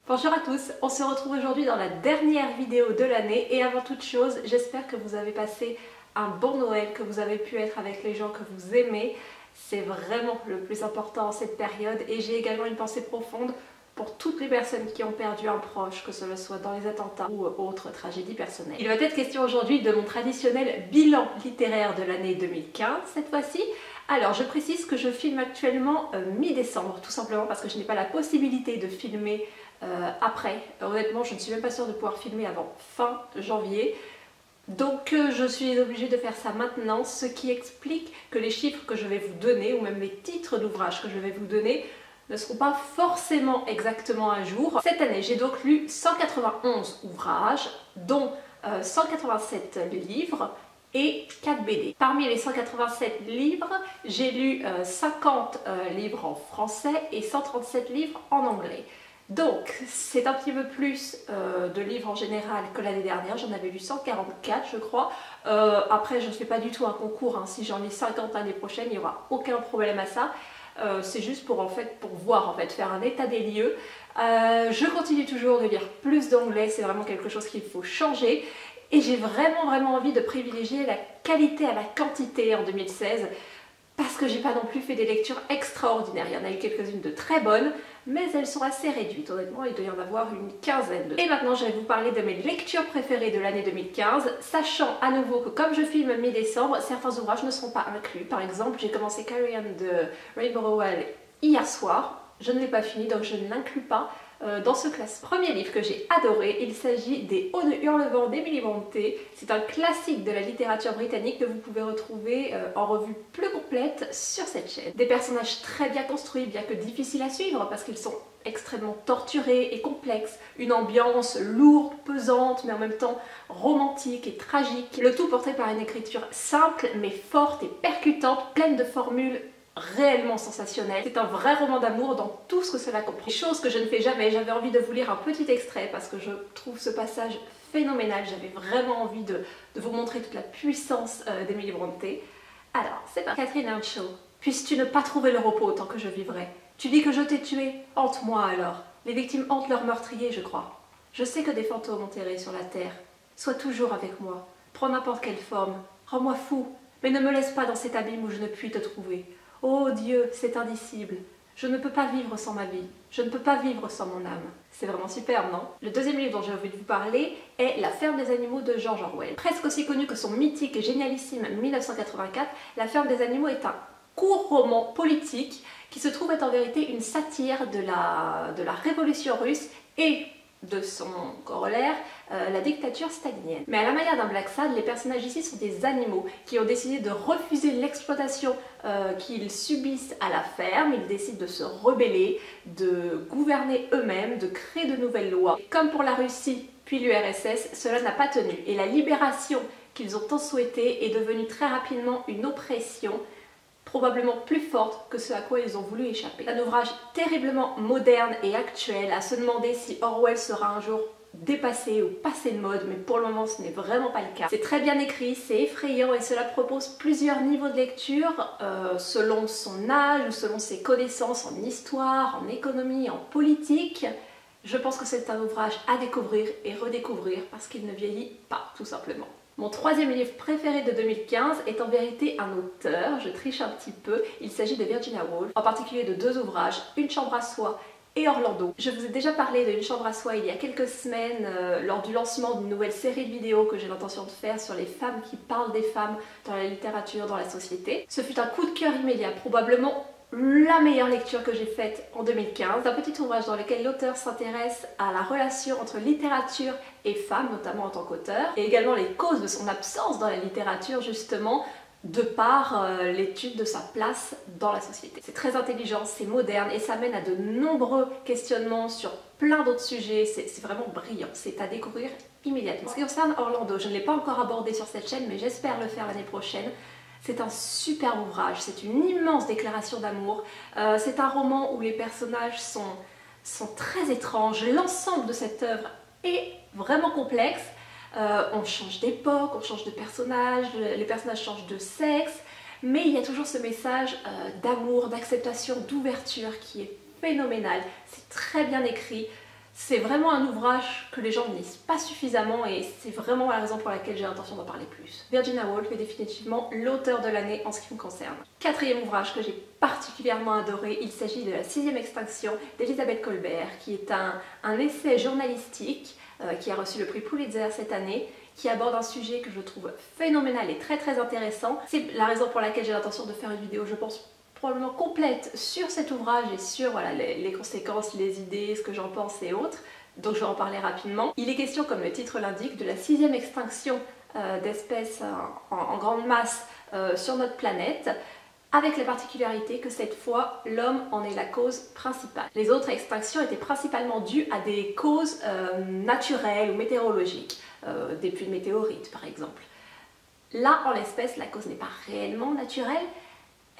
Bonjour à tous, on se retrouve aujourd'hui dans la dernière vidéo de l'année et avant toute chose, j'espère que vous avez passé un bon Noël, que vous avez pu être avec les gens que vous aimez. C'est vraiment le plus important en cette période et j'ai également une pensée profonde pour toutes les personnes qui ont perdu un proche, que ce soit dans les attentats ou autres tragédies personnelles. Il va être question aujourd'hui de mon traditionnel bilan littéraire de l'année 2015 cette fois-ci. Alors je précise que je filme actuellement mi-décembre, tout simplement parce que je n'ai pas la possibilité de filmer après. Honnêtement, je ne suis même pas sûre de pouvoir filmer avant fin janvier. Donc je suis obligée de faire ça maintenant, ce qui explique que les chiffres que je vais vous donner, ou même les titres d'ouvrages que je vais vous donner, ne seront pas forcément exactement à jour. Cette année, j'ai donc lu 191 ouvrages, dont 187 livres et 4 BD. Parmi les 187 livres, j'ai lu 50 livres en français et 137 livres en anglais. Donc, c'est un petit peu plus de livres en général que l'année dernière. J'en avais lu 144, je crois. Après, je ne fais pas du tout un concours. Hein. Si j'en lis 50 l'année prochaine, il n'y aura aucun problème à ça. C'est juste pour voir, faire un état des lieux. Je continue toujours de lire plus d'anglais. C'est vraiment quelque chose qu'il faut changer. Et j'ai vraiment envie de privilégier la qualité à la quantité en 2016. Parce que j'ai pas non plus fait des lectures extraordinaires. Il y en a eu quelques-unes de très bonnes, mais elles sont assez réduites. Honnêtement, il doit y en avoir une quinzaine. Et maintenant, je vais vous parler de mes lectures préférées de l'année 2015, sachant à nouveau que comme je filme mi-décembre, certains ouvrages ne seront pas inclus. Par exemple, j'ai commencé Carrion de Rainbow Rowell hier soir. Je ne l'ai pas fini, donc je ne l'inclus pas dans ce classement. Premier livre que j'ai adoré, il s'agit des Hauts de Hurlevent d'Emily Brontë. C'est un classique de la littérature britannique que vous pouvez retrouver en revue plus complète sur cette chaîne. Des personnages très bien construits, bien que difficiles à suivre parce qu'ils sont extrêmement torturés et complexes. Une ambiance lourde, pesante, mais en même temps romantique et tragique. Le tout porté par une écriture simple mais forte et percutante, pleine de formules réellement sensationnel. C'est un vrai roman d'amour dans tout ce que cela comprend. Chose que je ne fais jamais, j'avais envie de vous lire un petit extrait parce que je trouve ce passage phénoménal. J'avais vraiment envie de vous montrer toute la puissance d'Emily Brontë. Alors, c'est parti. Catherine Earnshaw. Puisses-tu ne pas trouver le repos tant que je vivrai? Tu dis que je t'ai tué? Hante-moi alors. Les victimes hantent leurs meurtriers, je crois. Je sais que des fantômes ont erré sur la terre. Sois toujours avec moi. Prends n'importe quelle forme. Rends-moi fou. Mais ne me laisse pas dans cet abîme où je ne puis te trouver. Oh Dieu, c'est indicible. Je ne peux pas vivre sans ma vie. Je ne peux pas vivre sans mon âme. C'est vraiment superbe, non? Le deuxième livre dont j'ai envie de vous parler est La ferme des animaux de George Orwell. Presque aussi connu que son mythique et génialissime 1984, La ferme des animaux est un court roman politique qui se trouve être en vérité une satire de la révolution russe et de son corollaire, la dictature stalinienne. Mais à la manière d'un Black Sad, les personnages ici sont des animaux qui ont décidé de refuser l'exploitation qu'ils subissent à la ferme. Ils décident de se rebeller, de gouverner eux-mêmes, de créer de nouvelles lois. Et comme pour la Russie puis l'URSS, cela n'a pas tenu. Et la libération qu'ils ont tant souhaitée est devenue très rapidement une oppression probablement plus forte que ce à quoi ils ont voulu échapper. Un ouvrage terriblement moderne et actuel, à se demander si Orwell sera un jour dépassé ou passé de mode, mais pour le moment ce n'est vraiment pas le cas. C'est très bien écrit, c'est effrayant et cela propose plusieurs niveaux de lecture selon son âge ou selon ses connaissances en histoire, en économie, en politique. Je pense que c'est un ouvrage à découvrir et redécouvrir parce qu'il ne vieillit pas, tout simplement. Mon troisième livre préféré de 2015 est en vérité un auteur, je triche un petit peu, il s'agit de Virginia Woolf, en particulier de deux ouvrages, Une chambre à soi et Orlando. Je vous ai déjà parlé de Une chambre à soi il y a quelques semaines lors du lancement d'une nouvelle série de vidéos que j'ai l'intention de faire sur les femmes qui parlent des femmes dans la littérature, dans la société. Ce fut un coup de cœur immédiat, probablement la meilleure lecture que j'ai faite en 2015. C'est un petit ouvrage dans lequel l'auteur s'intéresse à la relation entre littérature et femmes, notamment en tant qu'auteur, et également les causes de son absence dans la littérature, justement, de par l'étude de sa place dans la société. C'est très intelligent, c'est moderne et ça mène à de nombreux questionnements sur plein d'autres sujets. C'est vraiment brillant, c'est à découvrir immédiatement. En ce qui concerne Orlando, je ne l'ai pas encore abordé sur cette chaîne, mais j'espère le faire l'année prochaine. C'est un super ouvrage, c'est une immense déclaration d'amour. C'est un roman où les personnages sont très étranges. L'ensemble de cette œuvre est vraiment complexe. On change d'époque, on change de personnage, les personnages changent de sexe, mais il y a toujours ce message d'amour, d'acceptation, d'ouverture qui est phénoménal. C'est très bien écrit. C'est vraiment un ouvrage que les gens ne lisent pas suffisamment et c'est vraiment la raison pour laquelle j'ai l'intention d'en parler plus. Virginia Woolf est définitivement l'auteur de l'année en ce qui me concerne. Quatrième ouvrage que j'ai particulièrement adoré, il s'agit de La 6e extinction d'Elizabeth Kolbert, qui est un essai journalistique qui a reçu le prix Pulitzer cette année, qui aborde un sujet que je trouve phénoménal et très intéressant. C'est la raison pour laquelle j'ai l'intention de faire une vidéo, je pense, probablement complète sur cet ouvrage et sur voilà, les conséquences, les idées, ce que j'en pense et autres. Donc je vais en parler rapidement. Il est question, comme le titre l'indique, de la 6e extinction d'espèces en grande masse sur notre planète, avec la particularité que cette fois, l'homme en est la cause principale. Les autres extinctions étaient principalement dues à des causes naturelles ou météorologiques, des pluies de météorites par exemple. Là, en l'espèce, la cause n'est pas réellement naturelle,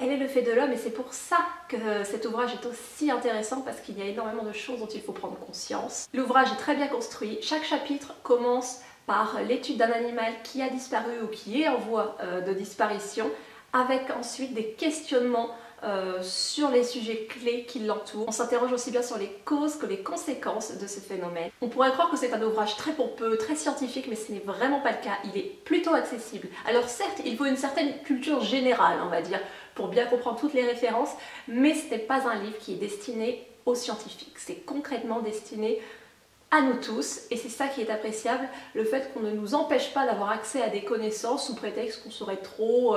elle est le fait de l'homme et c'est pour ça que cet ouvrage est aussi intéressant parce qu'il y a énormément de choses dont il faut prendre conscience. L'ouvrage est très bien construit, chaque chapitre commence par l'étude d'un animal qui a disparu ou qui est en voie de disparition, avec ensuite des questionnements sur les sujets clés qui l'entourent. On s'interroge aussi bien sur les causes que les conséquences de ce phénomène. On pourrait croire que c'est un ouvrage très pompeux, très scientifique, mais ce n'est vraiment pas le cas. Il est plutôt accessible. Alors certes, il faut une certaine culture générale, on va dire, pour bien comprendre toutes les références, mais ce n'est pas un livre qui est destiné aux scientifiques. C'est concrètement destiné à nous tous, et c'est ça qui est appréciable, le fait qu'on ne nous empêche pas d'avoir accès à des connaissances sous prétexte qu'on serait trop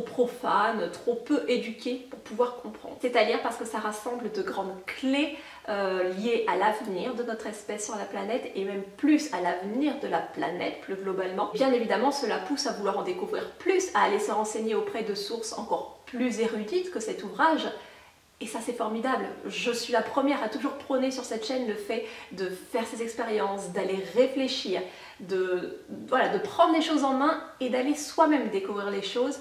profane, trop peu éduqué pour pouvoir comprendre. C'est-à-dire parce que ça rassemble de grandes clés liées à l'avenir de notre espèce sur la planète et même plus à l'avenir de la planète plus globalement. Bien évidemment, cela pousse à vouloir en découvrir plus, à aller se renseigner auprès de sources encore plus érudites que cet ouvrage. Et ça c'est formidable, je suis la première à toujours prôner sur cette chaîne le fait de faire ces expériences, d'aller réfléchir, de prendre les choses en main et d'aller soi-même découvrir les choses.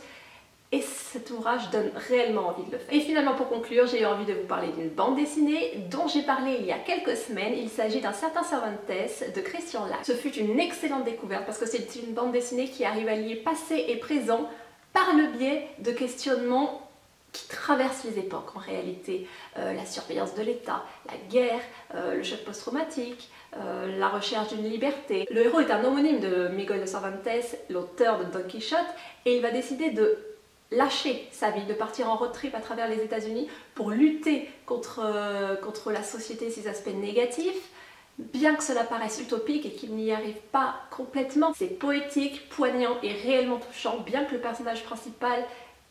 Et cet ouvrage donne réellement envie de le faire. Et finalement, pour conclure, j'ai eu envie de vous parler d'une bande dessinée dont j'ai parlé il y a quelques semaines. Il s'agit d'un certain Cervantes de Christian Lac. Ce fut une excellente découverte parce que c'est une bande dessinée qui arrive à lier passé et présent par le biais de questionnements qui traversent les époques en réalité. La surveillance de l'État, la guerre, le choc post-traumatique, la recherche d'une liberté. Le héros est un homonyme de Miguel de Cervantes, l'auteur de Don Quichotte, et il va décider de lâcher sa vie, de partir en road trip à travers les États-Unis pour lutter contre la société et ses aspects négatifs. Bien que cela paraisse utopique et qu'il n'y arrive pas complètement, c'est poétique, poignant et réellement touchant, bien que le personnage principal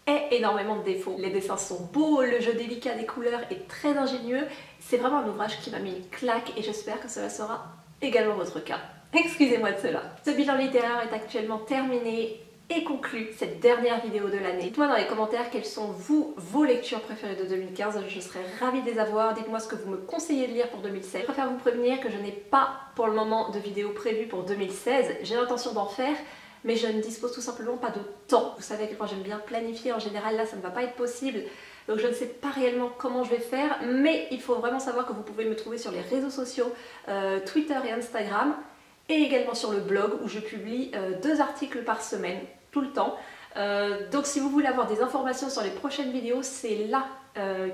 ait énormément de défauts. Les dessins sont beaux, le jeu délicat des couleurs est très ingénieux. C'est vraiment un ouvrage qui m'a mis une claque et j'espère que cela sera également votre cas. Excusez-moi de cela. Ce bilan littéraire est actuellement terminé et conclut cette dernière vidéo de l'année. Dites-moi dans les commentaires quelles sont vos lectures préférées de 2015, je serais ravie de les avoir. Dites-moi ce que vous me conseillez de lire pour 2016. Je préfère vous prévenir que je n'ai pas pour le moment de vidéo prévue pour 2016. J'ai l'intention d'en faire, mais je ne dispose tout simplement pas de temps. Vous savez que quand j'aime bien planifier, en général là ça ne va pas être possible. Donc je ne sais pas réellement comment je vais faire, mais il faut vraiment savoir que vous pouvez me trouver sur les réseaux sociaux, Twitter et Instagram, et également sur le blog où je publie 2 articles par semaine, tout le temps. Donc si vous voulez avoir des informations sur les prochaines vidéos, c'est là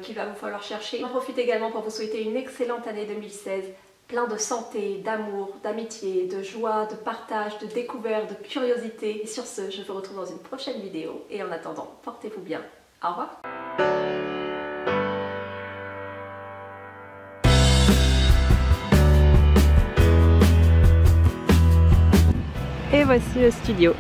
qu'il va vous falloir chercher. J'en profite également pour vous souhaiter une excellente année 2016, plein de santé, d'amour, d'amitié, de joie, de partage, de découverte, de curiosité. Et sur ce, je vous retrouve dans une prochaine vidéo et en attendant, portez-vous bien. Au revoir. Et voici le studio.